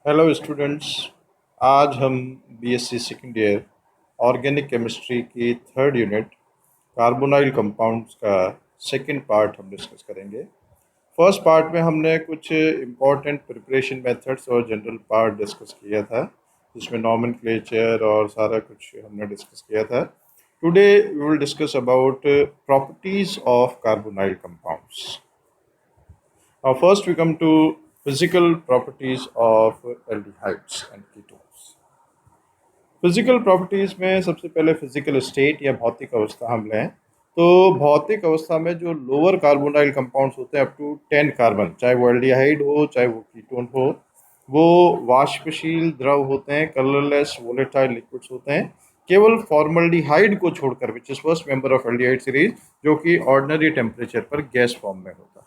Hello students. आज हम BSc second year organic chemistry की थर्ड यूनिट कार्बोनाइल कंपाउंड्स का सेकंड पार्ट हम डिस्कस करेंगे। फर्स्ट पार्ट में हमने कुछ इम्पॉर्टेंट प्रिपरेशन मेथड्स और जनरल पार्ट डिस्कस किया था, जिसमें नॉमेनक्लेचर और सारा कुछ हमने डिस्कस किया था। Today we will discuss about properties of carbonyl compounds. Now, first we come to physical properties of aldehydes and ketones. Physical properties में सबसे पहले फिजिकल स्टेट या भौतिक अवस्था हम लें तो भौतिक अवस्था में जो लोअर कार्बोनाइल कंपाउंड्स होते हैं अप टू 10 कार्बन, चाहे वो एल्डिहाइड हो चाहे वो कीटोन हो, वो वाष्पशील द्रव होते हैं, कलरलेस वोलेटाइल लिक्विड्स होते हैं, केवल फॉर्मल्डिहाइड को छोड़कर, which is first member of aldehyde series, जो कि ऑर्डिनरी टेम्परेचर पर गैस फॉर्म में होता है।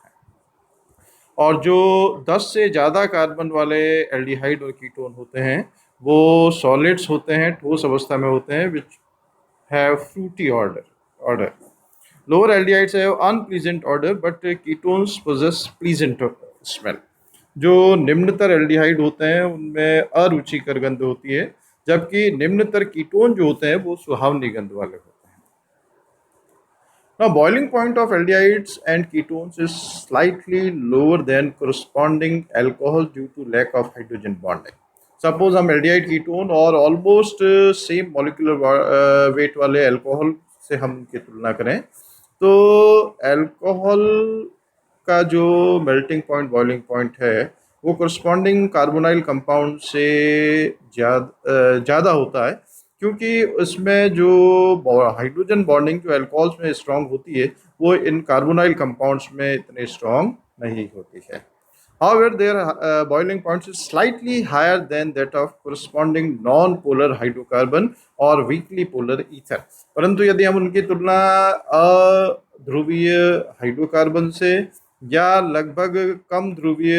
और जो 10 से ज़्यादा कार्बन वाले एल्डिहाइड और कीटोन होते हैं वो सॉलिड्स होते हैं, ठोस अवस्था में होते हैं, which have fruity odour. Lower aldehydes have unpleasant odour but ketones possess pleasant smell. जो निम्नतर एल्डिहाइड होते हैं उनमें अरुचिकर गंध होती है, जबकि निम्नतर कीटोन जो होते हैं वो सुहावनी गंध वाले होते हैं। Now, boiling point of aldehydes and ketones is slightly lower than corresponding alcohol due to lack of hydrogen bonding. Suppose हम aldehyde ketone और almost same molecular weight वाले alcohol से हम उनकी तुलना करें तो alcohol का जो melting point, boiling point है वो corresponding carbonyl compound से ज़्यादा होता है, क्योंकि उसमें जो हाइड्रोजन बॉन्डिंग जो अल्कोहल्स में स्ट्रांग होती है वो इन कार्बोनाइल कंपाउंड्स में इतने स्ट्रांग नहीं होती है। However, their boiling point is slightly higher than that of corresponding non-polar hydrocarbon or weakly polar ether. परंतु यदि हम उनकी तुलना अध्रुवीय हाइड्रोकार्बन से या लगभग कम ध्रुवीय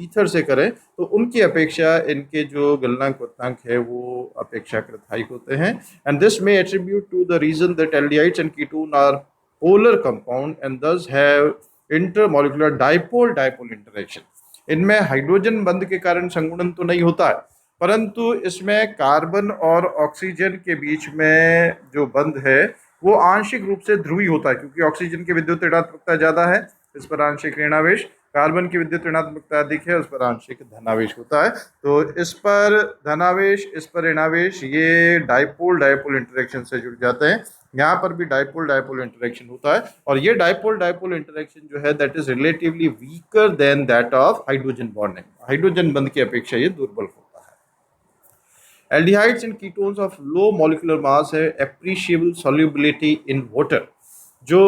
ईथर से करें तो उनकी अपेक्षा इनके जो गलनांक क्वथनांक है वो अपेक्षाकृत हाई होते हैं। And this may attribute to the reason that aldehydes and ketone are polar compound and thus have intermolecular dipole dipole interaction. इनमें हाइड्रोजन बंध के कारण संगुणन तो नहीं होता है, परंतु इसमें कार्बन और ऑक्सीजन के बीच में जो बंध है वो आंशिक रूप से ध्रुवीय होता है, क्योंकि ऑक्सीजन की विद्युत ऋणात्मकता ज़्यादा है, इस पर आंशिक ऋणावेश, कार्बन की विद्युत ऋणात्मकता अधिक है, उस पर आंशिक धनावेश होता है। तो इस पर धनावेश, इस पर ऋणावेश, ये डाइपोल डाइपोल इंटरेक्शन से जुड़ जाते हैं। यहाँ पर भी डाइपोल डाइपोल इंटरेक्शन होता है और ये डाइपोल डाइपोल इंटरेक्शन जो है that is relatively weaker then that of hydrogen bonding. Hydrogen बंध की अपेक्षा ये दुर्बल होता है। Aldehydes and ketones of low molecular mass है एप्रीशिएबल सॉल्युबिलिटी इन वाटर। जो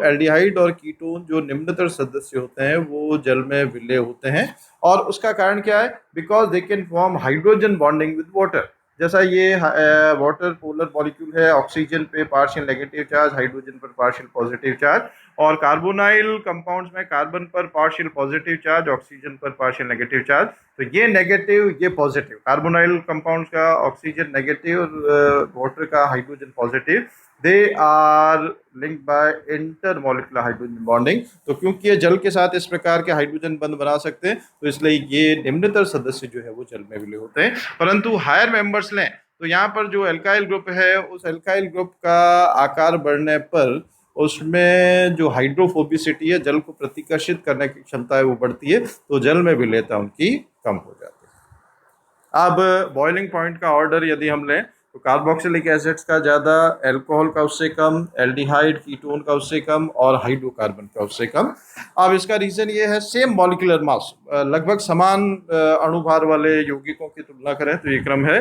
एल्डिहाइड और कीटोन जो निम्नतर सदस्य होते हैं वो जल में विलय होते हैं, और उसका कारण क्या है? Because they can form hydrogen bonding with water. जैसा ये वाटर पोलर मॉलिक्यूल है, ऑक्सीजन पे पार्शियल नेगेटिव चार्ज, हाइड्रोजन पर पार्शियल पॉजिटिव चार्ज, और कार्बोनाइल कंपाउंड्स में कार्बन पर पार्शियल पॉजिटिव चार्ज, ऑक्सीजन पर पार्शियल नेगेटिव चार्ज। तो ये नेगेटिव, ये पॉजिटिव, कार्बोनाइल कंपाउंड्स का ऑक्सीजन नेगेटिव और वाटर का hydrogen positive, they are linked by intermolecular hydrogen bonding. तो क्योंकि ये जल के साथ इस प्रकार के हाइड्रोजन बंध बना सकते हैं तो इसलिए ये निम्नतर सदस्य जो है वो जल में विलय होते हैं। परंतु हायर मेंबर्स लें तो यहाँ पर जो एल्काइल ग्रुप है उस एल्काइल ग्रुप का आकार बढ़ने पर उसमें जो हाइड्रोफोबिसिटी है, जल को प्रतिकर्षित करने की क्षमता है, वो बढ़ती है, तो जल में विलयता उनकी कम हो जाती है। अब बॉइलिंग पॉइंट का ऑर्डर यदि हम लें तो कार्बोक्सिलिक एसिड्स का ज़्यादा, अल्कोहल का उससे कम, एल्डिहाइड कीटोन का उससे कम और हाइड्रोकार्बन का उससे कम। अब इसका रीज़न ये है, सेम मॉलिक्यूलर मास, लगभग समान अणुभार वाले यौगिकों की तुलना करें तो ये क्रम है।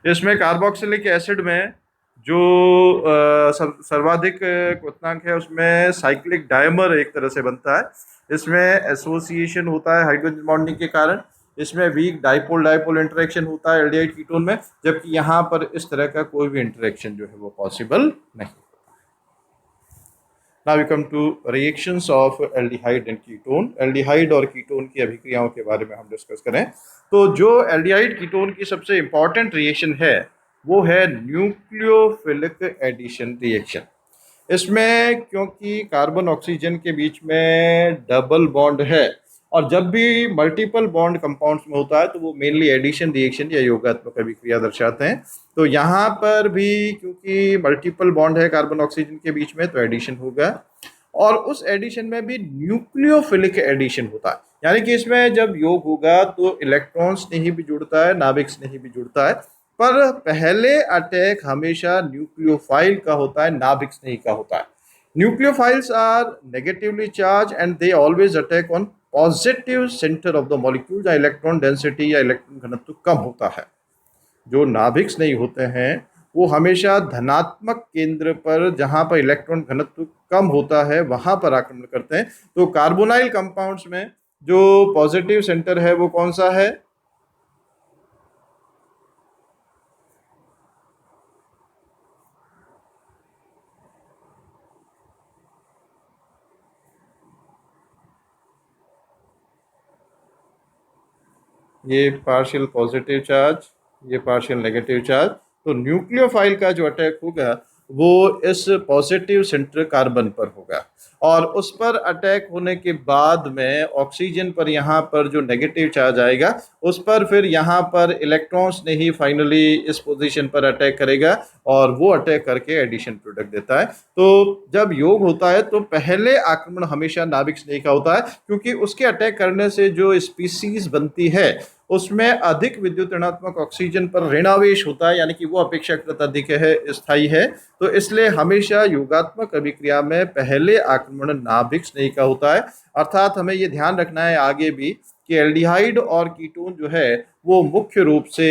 इसमें कार्बोक्सिलिक एसिड में जो सर्वाधिक क्वथनांक है उसमें साइक्लिक डायमर एक तरह से बनता है, इसमें एसोसिएशन होता है हाइड्रोजन बॉन्डिंग के कारण, इसमें वीक डाइपोल डाइपोल इंटरेक्शन होता है एल्डिहाइड कीटोन में, जबकि यहाँ पर इस तरह का कोई भी इंटरेक्शन जो है वो पॉसिबल नहीं होता है। Now we come to reactions of aldehyde and ketone. Aldehyde और कीटोन की अभिक्रियाओं के बारे में हम डिस्कस करें तो जो एल्डिहाइड कीटोन की सबसे इंपॉर्टेंट रिएक्शन है वो है न्यूक्लियोफिलिक एडिशन रिएक्शन। इसमें क्योंकि कार्बन ऑक्सीजन के बीच में डबल बॉन्ड है और जब भी मल्टीपल बॉन्ड कंपाउंड्स में होता है तो वो मेनली एडिशन रिएक्शन या योगात्मक अभिक्रिया दर्शाते हैं। तो यहाँ पर भी क्योंकि मल्टीपल बॉन्ड है कार्बन ऑक्सीजन के बीच में तो एडिशन होगा, और उस एडिशन में भी न्यूक्लियोफिलिक एडिशन होता है, यानी कि इसमें जब योग होगा तो इलेक्ट्रॉन्स नहीं भी जुड़ता है, नाभिक्स नहीं भी जुड़ता है, पर पहले अटैक हमेशा न्यूक्लियोफाइल का होता है, नाभिक्स नहीं का होता है। Nucleophiles are negatively charge and they always attack on positive centre of the molecule, जहाँ इलेक्ट्रॉन डेंसिटी या इलेक्ट्रॉन घनत्व कम होता है। जो नाभिक्स नहीं होते हैं वो हमेशा धनात्मक केंद्र पर, जहां पर इलेक्ट्रॉन घनत्व कम होता है, वहां पर आक्रमण करते हैं। तो कार्बोनाइल कंपाउंड्स में जो पॉजिटिव सेंटर है वो कौन सा है? ये पार्शियल पॉजिटिव चार्ज, ये पार्शियल नेगेटिव चार्ज। तो न्यूक्लियोफाइल का जो अटैक होगा वो इस पॉजिटिव सेंटर कार्बन पर होगा, और उस पर अटैक होने के बाद में ऑक्सीजन पर यहाँ पर जो नेगेटिव चार्ज आएगा उस पर फिर यहाँ पर इलेक्ट्रॉन्स ने ही फाइनली इस पोजीशन पर अटैक करेगा, और वो अटैक करके एडिशन प्रोडक्ट देता है। तो जब योग होता है तो पहले आक्रमण हमेशा नाभिक स्नेही का होता है, क्योंकि उसके अटैक करने से जो स्पीसीज बनती है उसमें अधिक विद्युत ऋणात्मक ऑक्सीजन पर ऋणावेश होता है, यानी कि वो अपेक्षाकृत अधिक है, स्थायी है। तो इसलिए हमेशा योगात्मक अभिक्रिया में पहले आक्रमण नाभिक स्नेही का होता है। अर्थात हमें ये ध्यान रखना है आगे भी कि एल्डिहाइड और कीटोन जो है वो मुख्य रूप से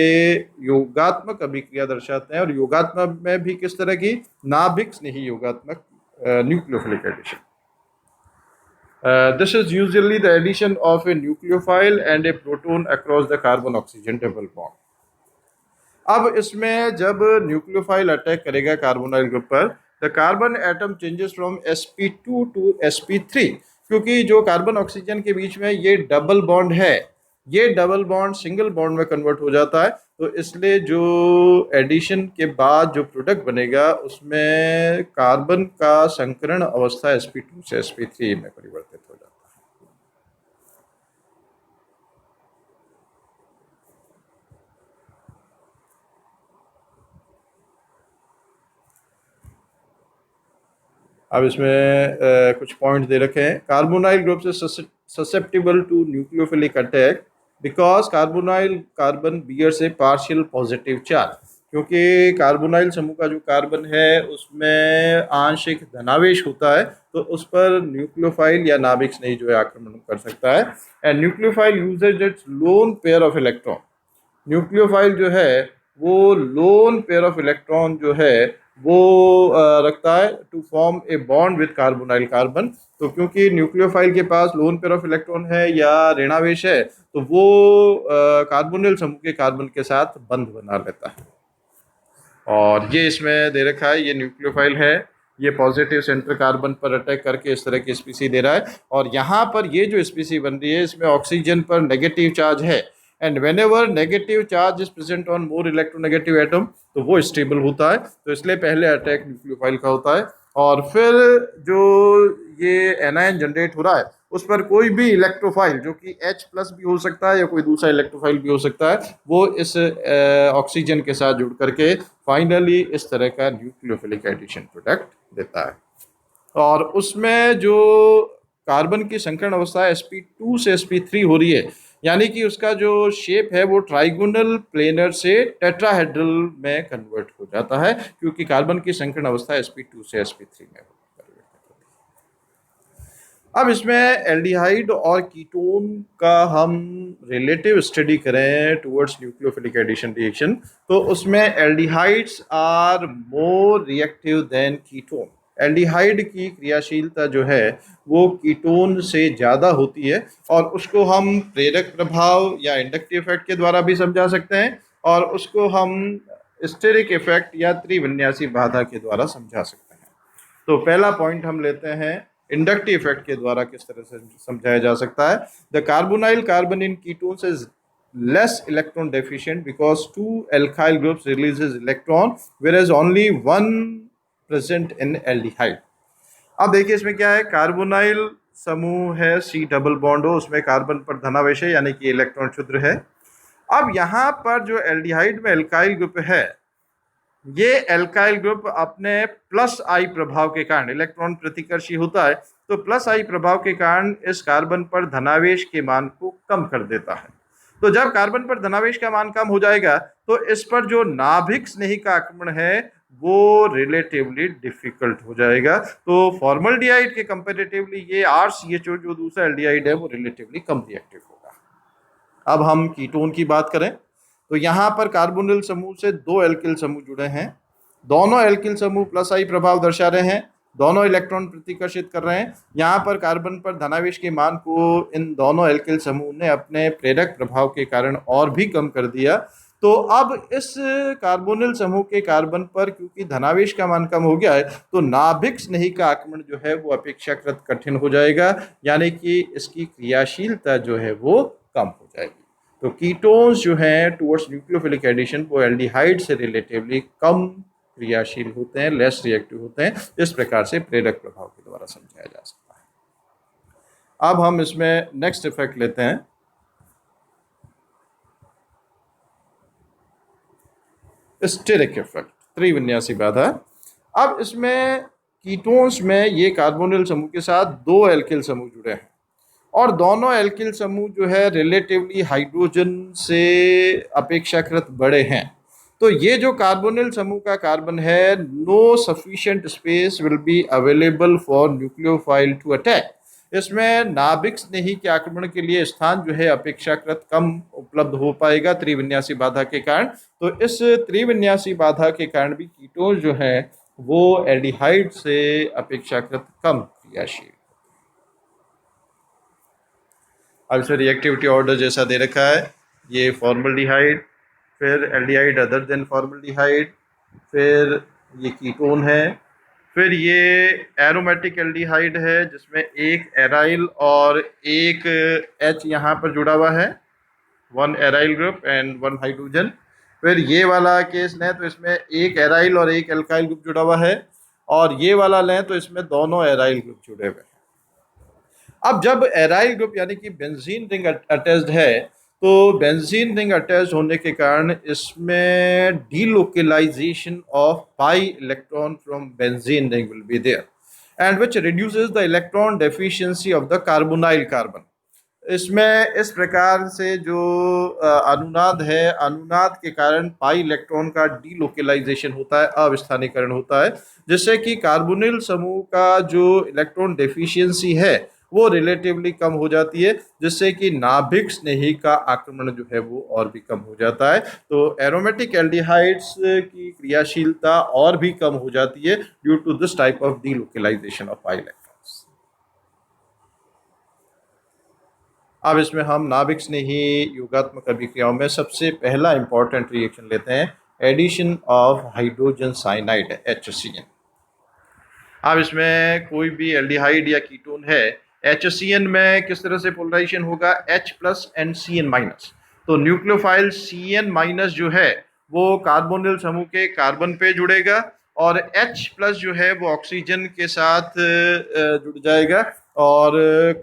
योगात्मक अभिक्रिया दर्शाते हैं, और योगात्मक में भी किस तरह की? नाभिक स्नेही योगात्मक, nucleophilic addition. This is usually the addition of a nucleophile and a proton across the carbon-oxygen double bond. अब इसमें जब न्यूक्लियोफाइल अटैक करेगा कार्बोनाइल ग्रुप पर, the carbon atom changes from sp2 to sp3, क्योंकि जो कार्बन ऑक्सीजन के बीच में ये डबल बॉन्ड है, ये डबल बॉन्ड सिंगल बॉन्ड में कन्वर्ट हो जाता है। तो इसलिए जो एडिशन के बाद जो प्रोडक्ट बनेगा उसमें कार्बन का संकरण अवस्था sp2 से sp3 में परिवर्तित हो जाता है। अब इसमें कुछ पॉइंट दे रखे हैं। कार्बोनाइल ग्रुप से susceptible to nucleophilic attack because carbonyl carbon bears a partial positive charge, क्योंकि कार्बोनाइल समूह का जो कार्बन है उसमें आंशिक धनावेश होता है, तो उस पर न्यूक्लियोफाइल या नाभिक स्नेही जो है आक्रमण कर सकता है। And nucleophile usage it's loan pair of electron, nucleophile जो है वो लोन पेयर ऑफ इलेक्ट्रॉन जो है वो रखता है to form a bond with carbonyl carbon. तो क्योंकि न्यूक्लियोफाइल के पास लोन पेयर ऑफ इलेक्ट्रॉन है या ऋणावेश है, तो वो कार्बोनिल समूह के कार्बन के साथ बंध बना लेता है। और ये इसमें दे रखा है, ये न्यूक्लियोफाइल है, ये पॉजिटिव सेंटर कार्बन पर अटैक करके इस तरह की स्पीसी दे रहा है, और यहाँ पर ये जो स्पीसी बन रही है इसमें ऑक्सीजन पर नेगेटिव चार्ज है, and when ever negative charge is present on more electronegative atom तो वो स्टेबल होता है। तो इसलिए पहले अटैक न्यूक्लियोफाइल का होता है, और फिर जो ये एनायन जनरेट हो रहा है उस पर कोई भी इलेक्ट्रोफाइल जो कि H प्लस भी हो सकता है या कोई दूसरा इलेक्ट्रोफाइल भी हो सकता है, वो इस ऑक्सीजन के साथ जुड़ करके फाइनली इस तरह का न्यूक्लियोफिलिक एडिशन प्रोडक्ट देता है। और उसमें जो कार्बन की संकरण अवस्था sp2 से sp3 हो रही है, यानी कि उसका जो शेप है वो ट्राइगोनल प्लेनर से टेट्राहेड्रल में कन्वर्ट हो जाता है, क्योंकि कार्बन की संकरण अवस्था sp2 से sp3 में अब इसमें एल्डिहाइड और कीटोन का हम रिलेटिव स्टडी करें टुवर्ड्स न्यूक्लियोफिलिक एडिशन रिएक्शन, तो उसमें aldehydes are more reactive than ketone. Aldehyde की क्रियाशीलता जो है वो कीटोन से ज़्यादा होती है, और उसको हम प्रेरक प्रभाव या इंडक्टिव इफेक्ट के द्वारा भी समझा सकते हैं, और उसको हम स्टेरिक इफेक्ट या त्रिविन्यासी बाधा के द्वारा समझा सकते हैं। तो पहला पॉइंट हम लेते हैं इंडक्टिव इफेक्ट के द्वारा किस तरह से समझाया जा सकता है। The carbonyl carbon in ketones is less electron deficient because 2 alkyl groups releases electron whereas only 1 present in aldehyde। अब देखिए इसमें क्या है, कार्बोनाइल समूह है C डबल बॉन्ड हो, उसमें कार्बन पर धनावेश है यानी कि इलेक्ट्रॉन क्षुद्र है। अब यहाँ पर जो एल्डिहाइड में एल्काइल ग्रुप है, ये एल्काइल ग्रुप अपने प्लस आई प्रभाव के कारण इलेक्ट्रॉन प्रतिकर्षी होता है, तो प्लस आई प्रभाव के कारण इस कार्बन पर धनावेश के मान को कम कर देता है। तो जब कार्बन पर धनावेश का मान कम हो जाएगा तो इस पर जो नाभिक स्नेही का आक्रमण है वो रिलेटिवली डिफिकल्ट हो जाएगा। तो फॉर्मल्डिहाइड के कंपैरेटिवली ये RCHO जो दूसरा एल्डिहाइड है वो रिलेटिवली कम रिएक्टिव होगा। अब हम कीटोन की बात करें तो यहाँ पर कार्बोनिल समूह से दो एल्किल समूह जुड़े हैं। दोनों एल्किल समूह प्लस आई प्रभाव दर्शा रहे हैं, दोनों इलेक्ट्रॉन प्रतिकर्षित कर रहे हैं। यहाँ पर कार्बन पर धनावेश के मान को इन दोनों एल्किल समूह ने अपने प्रेरक प्रभाव के कारण और भी कम कर दिया। तो अब इस कार्बोनिल समूह के कार्बन पर क्योंकि धनावेश का मान कम हो गया है तो नाभिक स्नेही का आक्रमण जो है वो अपेक्षाकृत कठिन हो जाएगा, यानी कि इसकी क्रियाशीलता जो है वो कम हो जाएगी। तो कीटोन्स जो हैं टुवर्ड्स न्यूक्लियोफिलिक एडिशन वो एल्डिहाइड से रिलेटिवली कम क्रियाशील होते हैं, लेस रिएक्टिव होते हैं। इस प्रकार से प्रेरक प्रभाव के द्वारा समझाया जा सकता है। अब हम इसमें नेक्स्ट इफेक्ट लेते हैं, स्टेरिक इफेक्ट, त्रिविन्यासी बाधा। अब इसमें कीटोन्स में ये कार्बोनिल समूह के साथ दो एल्किल समूह जुड़े हैं और दोनों एल्किल समूह जो है रिलेटिवली हाइड्रोजन से अपेक्षाकृत बड़े हैं। तो ये जो कार्बोनिल समूह का कार्बन है, no sufficient space will be available for nucleophile to attack. इसमें नाभिक स्नेही के आक्रमण के लिए स्थान जो है अपेक्षाकृत कम उपलब्ध हो पाएगा त्रिविन्यासी बाधा के कारण। तो इस त्रिविन्यासी बाधा के कारण भी कीटोन जो है वो एल्डिहाइड से अपेक्षाकृत कम क्रियाशील। अब इसमें रिएक्टिविटी ऑर्डर जैसा दे रखा है, ये फॉर्मल्डिहाइड, फिर एल्डिहाइड अदर देन फॉर्मल्डिहाइड, फिर ये कीटोन है, फिर ये एरोमेटिक एल्डिहाइड है जिसमें एक एराइल और एक H यहाँ पर जुड़ा हुआ है, one aryl group and one hydrogen. फिर ये वाला केस लें तो इसमें एक एराइल और एक एल्काइल ग्रुप जुड़ा हुआ है, और ये वाला लें तो इसमें दोनों एराइल ग्रुप जुड़े हुए हैं। अब जब एराइल ग्रुप यानी कि बेंजीन रिंग अटैच्ड है तो बेंजीन रिंग अटैच होने के कारण इसमें delocalization of pi electron from benzene ring will be there and which reduces the electron deficiency of the carbonyl carbon. इसमें इस प्रकार से जो अनुनाद है, अनुनाद के कारण पाई इलेक्ट्रॉन का डीलोकलाइजेशन होता है, अविस्थानीकरण होता है, जिससे कि कार्बोनिल समूह का जो इलेक्ट्रॉन डेफिशिएंसी है वो रिलेटिवली कम हो जाती है, जिससे कि नाभिक स्नेही का आक्रमण जो है वो और भी कम हो जाता है। तो एरोमेटिक एल्डिहाइड्स की क्रियाशीलता और भी कम हो जाती है due to this type of delocalization of pi electrons. अब इसमें हम नाभिक स्नेही योगात्मक अभिक्रियाओं में सबसे पहला इंपॉर्टेंट रिएक्शन लेते हैं, addition of hydrogen cyanide HCN। अब इसमें कोई भी एल्डिहाइड या कीटोन है, HCN में किस तरह से पोलराइजेशन होगा, H+ एंड CN-। तो न्यूक्लियोफाइल CN- जो है वो कार्बोनिल समूह के कार्बन पे जुड़ेगा और H+ जो है वो ऑक्सीजन के साथ जुड़ जाएगा और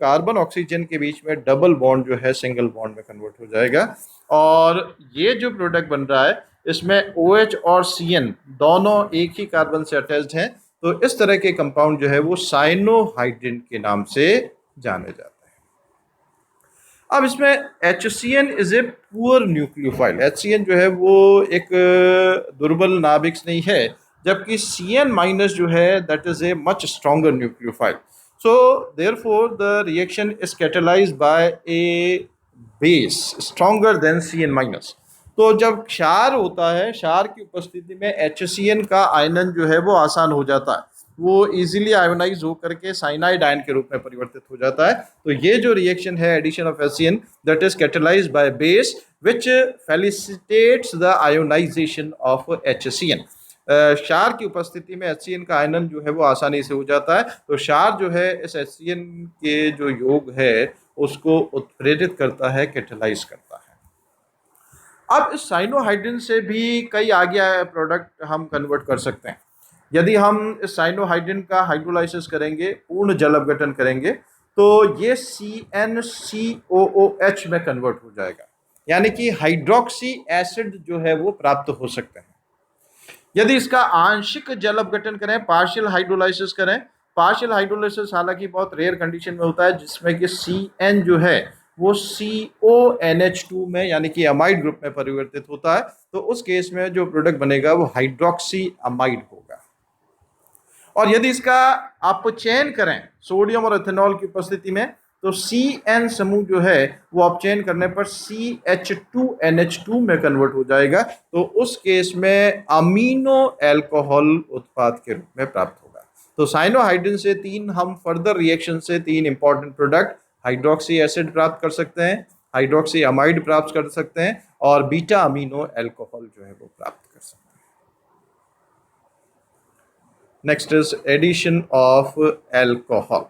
कार्बन ऑक्सीजन के बीच में डबल बॉन्ड जो है सिंगल बॉन्ड में कन्वर्ट हो जाएगा। और ये जो प्रोडक्ट बन रहा है इसमें OH और CN दोनों एक ही कार्बन से अटैच्ड हैं। तो इस तरह के कंपाउंड जो है वो साइनोहाइड्रिन के नाम से जाने जाते हैं। अब इसमें HCN is a poor nucleophile. HCN जो है वो एक दुर्बल नाभिक नहीं है, जबकि CN- जो है that is a much stronger nucleophile. So therefore the reaction is catalysed by a base stronger than CN-। तो जब क्षार होता है, क्षार की उपस्थिति में HCN का आयनन जो है वो आसान हो जाता है, वो इजीली आयोनाइज होकर के साइनाइड आयन के रूप में परिवर्तित हो जाता है। तो ये जो रिएक्शन है addition of HCN that is catalysed by base which facilitates the ionization of HCN। क्षार की उपस्थिति में HCN का आयनन जो है वो आसानी से हो जाता है। तो क्षार जो है इस HCN के जो योग है उसको उत्प्रेरित करता है, कैटलाइज करता है। अब इस साइनोहाइड्रिन से भी कई आगे प्रोडक्ट हम कन्वर्ट कर सकते हैं। यदि हम इस साइनोहाइड्रिन का हाइड्रोलाइसिस करेंगे, पूर्ण जल अपघटन करेंगे, तो ये CnCOOH में कन्वर्ट हो जाएगा, यानी कि हाइड्रोक्सी एसिड जो है वो प्राप्त हो सकते हैं। यदि इसका आंशिक जल अपघटन करें, पार्शियल हाइड्रोलाइसिस करें, पार्शियल हाइड्रोलाइसिस हालांकि बहुत रेयर कंडीशन में होता है, जिसमें कि Cn जो है वो CONH2 में यानी कि अमाइड ग्रुप में परिवर्तित होता है, तो उस केस में जो प्रोडक्ट बनेगा वो हाइड्रोक्सी अमाइड होगा। और यदि इसका आप चयन करें सोडियम और एथेनॉल की उपस्थिति में, तो Cn समूह जो है वो अपचयन करने पर CH2NH2 में कन्वर्ट हो जाएगा, तो उस केस में अमीनो एल्कोहल उत्पाद के रूप में प्राप्त होगा। तो साइनोहाइड्रिन से हम फर्दर रिएक्शन से 3 इंपॉर्टेंट प्रोडक्ट हाइड्रोक्सी एसिड प्राप्त कर सकते हैं, हाइड्रोक्सी अमाइड प्राप्त कर सकते हैं, और बीटा अमीनो एल्कोहल जो है वो प्राप्त कर सकते हैं। Next is addition of alcohol.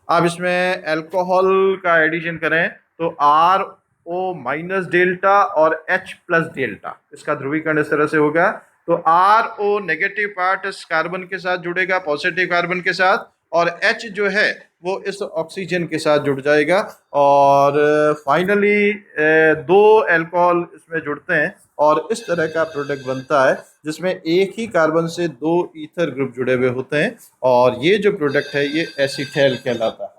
अब इसमें अल्कोहल का एडिशन करें तो RO- डेल्टा और H+ डेल्टा, इसका ध्रुवीकरण इस तरह से होगा। तो RO नेगेटिव पार्ट इस कार्बन के साथ जुड़ेगा, पॉजिटिव कार्बन के साथ, और H जो है वो इस ऑक्सीजन के साथ जुड़ जाएगा, और फाइनली 2 अल्कोहल इसमें जुड़ते हैं और इस तरह का प्रोडक्ट बनता है जिसमें एक ही कार्बन से 2 ईथर ग्रुप जुड़े हुए होते हैं, और ये जो प्रोडक्ट है ये एसीटेल कहलाता है।